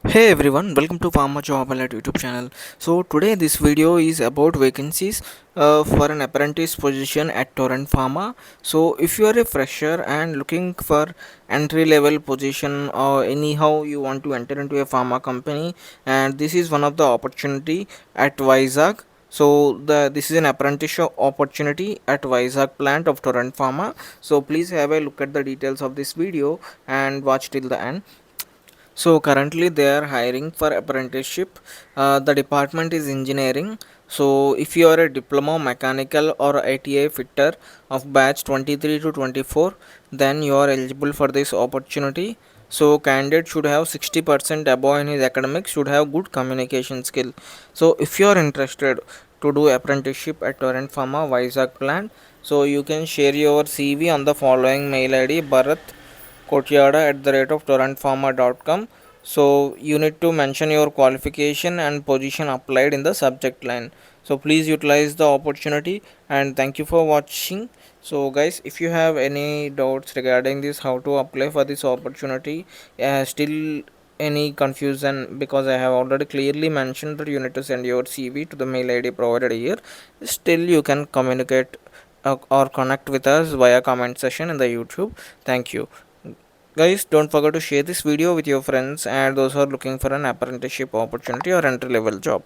Hey everyone, welcome to Pharmajobalert YouTube channel. So today this video is about vacancies for an apprentice position at Torrent Pharma. So if you are a fresher and looking for entry level position or anyhow you want to enter into a pharma company, and this is one of the opportunity at Vizag. So this is an apprenticeship opportunity at Vizag plant of Torrent Pharma. So please have a look at the details of this video and watch till the end. So currently they are hiring for apprenticeship. The department is engineering. So if you are a diploma mechanical or ITI fitter of batch 23 to 24, then you are eligible for this opportunity. So candidate should have 60% above in his academics, should have good communication skill. So if you are interested to do apprenticeship at Torrent Pharma Vizag plant, so you can share your CV on the following mail ID: Bharat Kotyada at the rate of torrentpharma.com. So you need to mention your qualification and position applied in the subject line. So please utilize the opportunity and thank you for watching. So guys, if you have any doubts regarding this, how to apply for this opportunity, still any confusion, because I have already clearly mentioned that you need to send your CV to the mail ID provided here, still you can communicate or connect with us via comment section in the YouTube. Thank you. Guys, don't forget to share this video with your friends and those who are looking for an apprenticeship opportunity or entry level job.